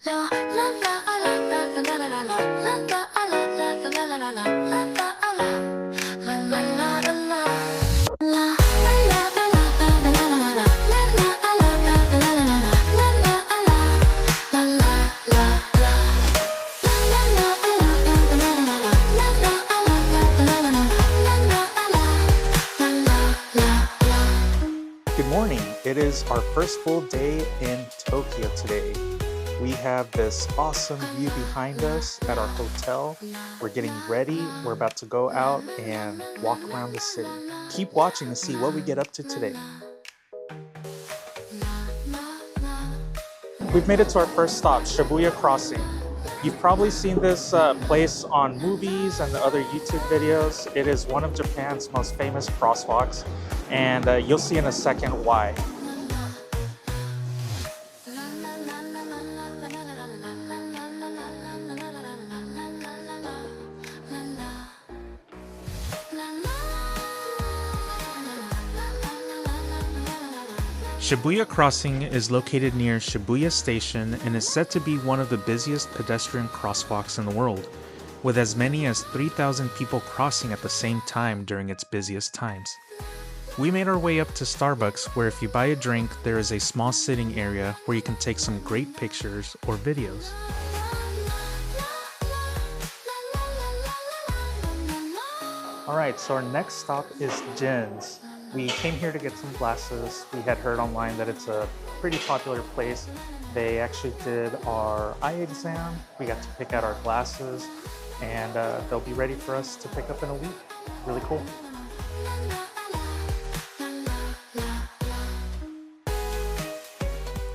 Good morning. It is our first full day in Tokyo today. We have this awesome view behind us at our hotel. We're getting ready. We're about to go out and walk around the city. Keep watching to see what we get up to today. We've made it to our first stop, Shibuya Crossing. You've probably seen this place on movies and the other YouTube videos. It is one of Japan's most famous crosswalks, and you'll see in a second why. Shibuya Crossing is located near Shibuya Station and is said to be one of the busiest pedestrian crosswalks in the world, with as many as 3,000 people crossing at the same time during its busiest times. We made our way up to Starbucks, where if you buy a drink, there is a small sitting area where you can take some great pictures or videos. Alright, so our next stop is Jins. We came here to get some glasses. We had heard online that it's a pretty popular place. They actually did our eye exam. We got to pick out our glasses, and they'll be ready for us to pick up in a week. Really cool.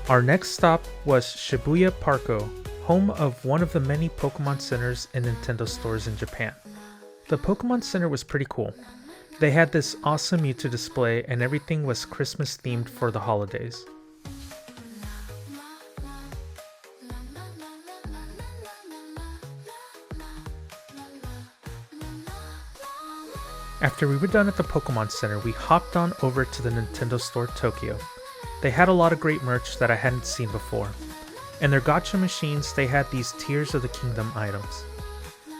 Our next stop was Shibuya Park, home of one of the many Pokémon centers and Nintendo stores in Japan. The Pokémon Center was pretty cool. They had this awesome Mewtwo display, and everything was Christmas themed for the holidays. After we were done at the Pokémon Center, we hopped on over to the Nintendo Store Tokyo. They had a lot of great merch that I hadn't seen before. In their gacha machines, they had these Tears of the Kingdom items.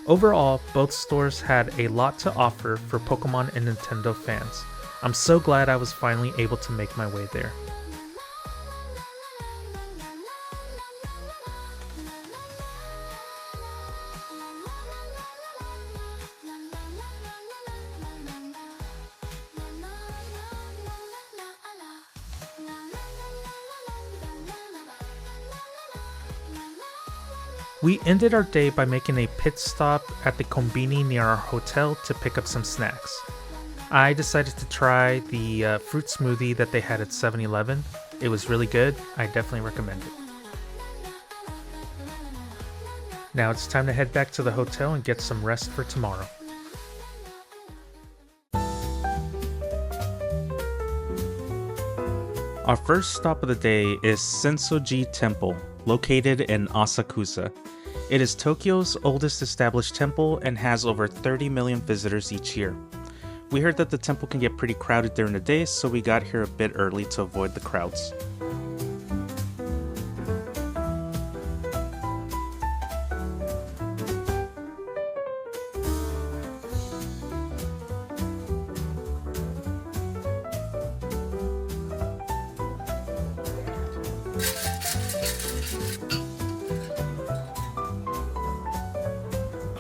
Overall, both stores had a lot to offer for Pokemon and Nintendo fans. I'm so glad I was finally able to make my way there. We ended our day by making a pit stop at the Konbini near our hotel to pick up some snacks. I decided to try the fruit smoothie that they had at 7-Eleven. It was really good. I definitely recommend it. Now it's time to head back to the hotel and get some rest for tomorrow. Our first stop of the day is Senso-Ji Temple, located in Asakusa. It is Tokyo's oldest established temple and has over 30 million visitors each year. We heard that the temple can get pretty crowded during the day, so we got here a bit early to avoid the crowds.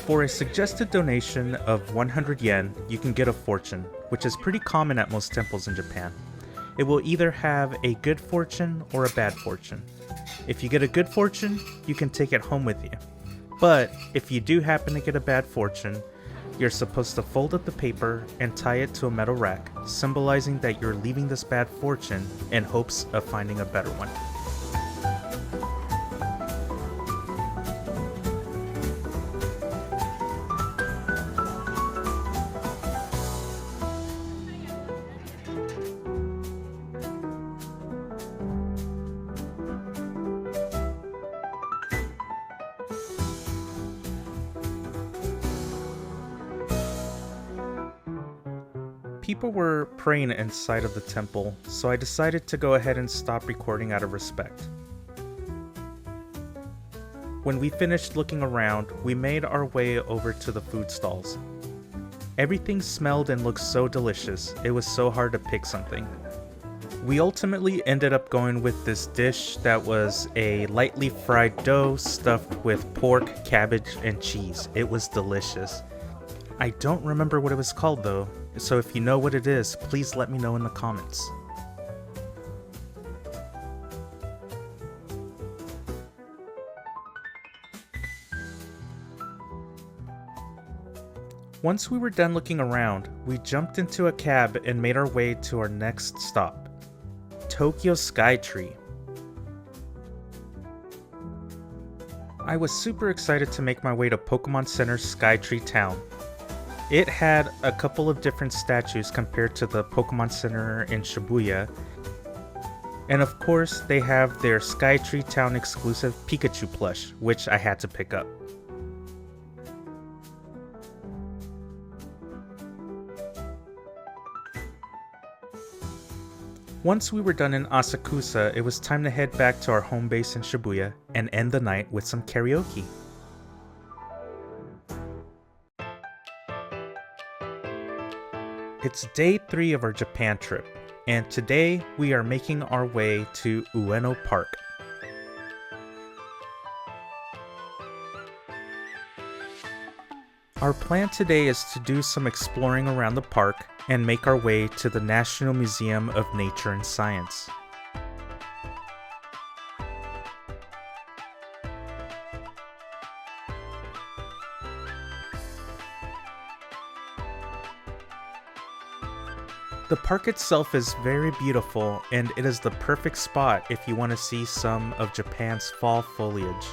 For a suggested donation of 100 yen, you can get a fortune, which is pretty common at most temples in Japan. It will either have a good fortune or a bad fortune. If you get a good fortune, you can take it home with you. But if you do happen to get a bad fortune, you're supposed to fold up the paper and tie it to a metal rack, symbolizing that you're leaving this bad fortune in hopes of finding a better one. People were praying inside of the temple, so I decided to go ahead and stop recording out of respect. When we finished looking around, we made our way over to the food stalls. Everything smelled and looked so delicious, it was so hard to pick something. We ultimately ended up going with this dish that was a lightly fried dough stuffed with pork, cabbage, and cheese. It was delicious. I don't remember what it was called though, so if you know what it is, please let me know in the comments. Once we were done looking around, we jumped into a cab and made our way to our next stop, Tokyo Skytree. I was super excited to make my way to Pokemon Center's Skytree Town. It had a couple of different statues compared to the Pokemon Center in Shibuya, and of course they have their Skytree Town exclusive Pikachu plush, which I had to pick up. Once we were done in Asakusa, it was time to head back to our home base in Shibuya and end the night with some karaoke. It's day 3 of our Japan trip, and today we are making our way to Ueno Park. Our plan today is to do some exploring around the park and make our way to the National Museum of Nature and Science. The park itself is very beautiful, and it is the perfect spot if you want to see some of Japan's fall foliage.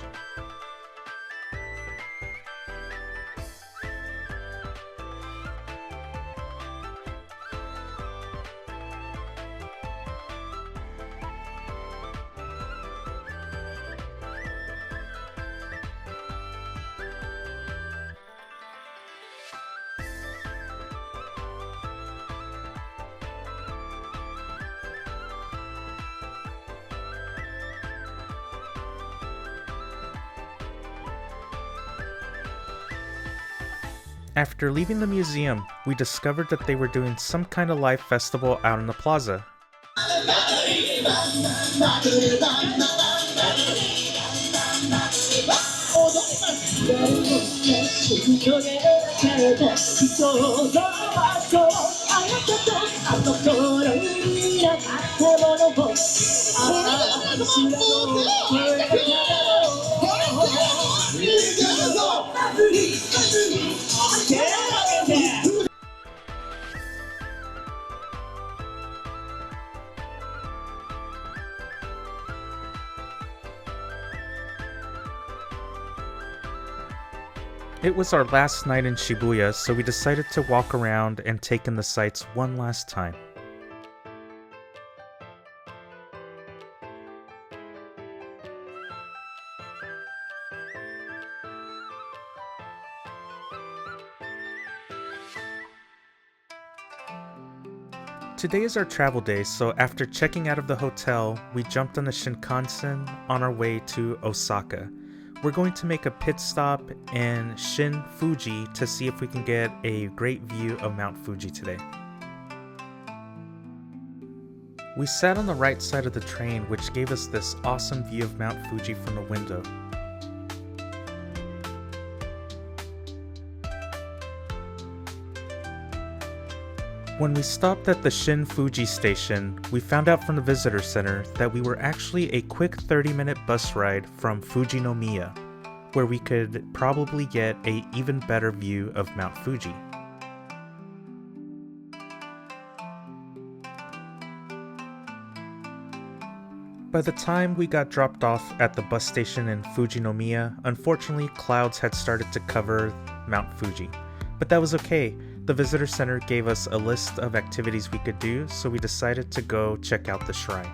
After leaving the museum, we discovered that they were doing some kind of live festival out in the plaza. It was our last night in Shibuya, so we decided to walk around and take in the sights one last time. Today is our travel day, so after checking out of the hotel, we jumped on the Shinkansen on our way to Osaka. We're going to make a pit stop in Shin-Fuji to see if we can get a great view of Mount Fuji today. We sat on the right side of the train, which gave us this awesome view of Mount Fuji from the window. When we stopped at the Shin-Fuji station, we found out from the visitor center that we were actually a quick 30-minute bus ride from Fujinomiya, where we could probably get an even better view of Mount Fuji. By the time we got dropped off at the bus station in Fujinomiya, unfortunately clouds had started to cover Mount Fuji. But that was okay. The visitor center gave us a list of activities we could do, so we decided to go check out the shrine.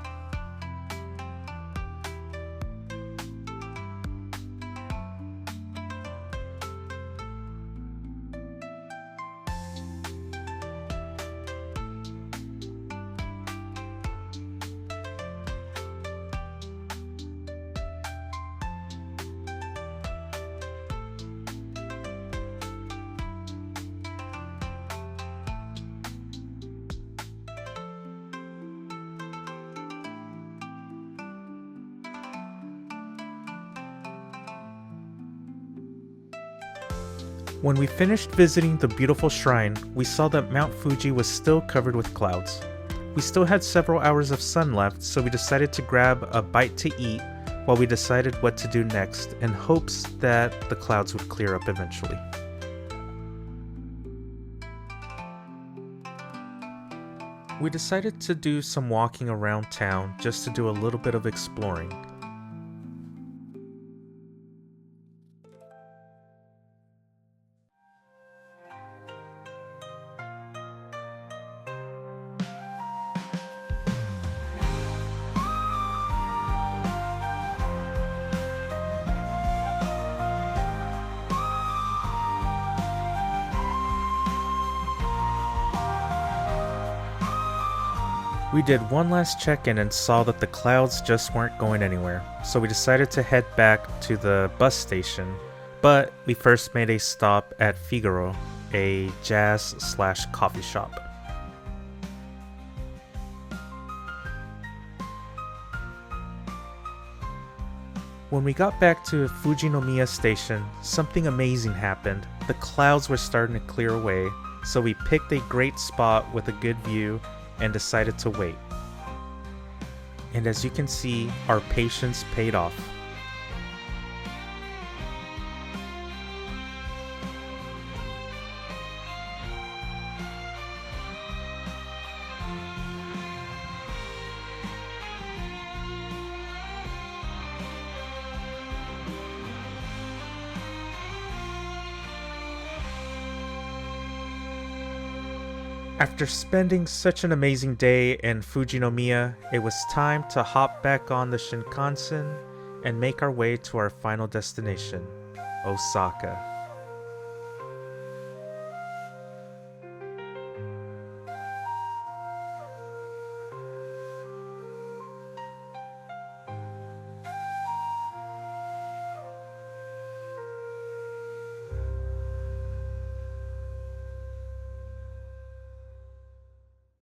When we finished visiting the beautiful shrine, we saw that Mount Fuji was still covered with clouds. We still had several hours of sun left, so we decided to grab a bite to eat while we decided what to do next in hopes that the clouds would clear up eventually. We decided to do some walking around town just to do a little bit of exploring. We did one last check-in and saw that the clouds just weren't going anywhere, so we decided to head back to the bus station, but we first made a stop at Figaro, a jazz/coffee shop. When we got back to Fujinomiya station, something amazing happened. The clouds were starting to clear away, so we picked a great spot with a good view and decided to wait. And as you can see, our patience paid off. After spending such an amazing day in Fujinomiya, it was time to hop back on the Shinkansen and make our way to our final destination, Osaka.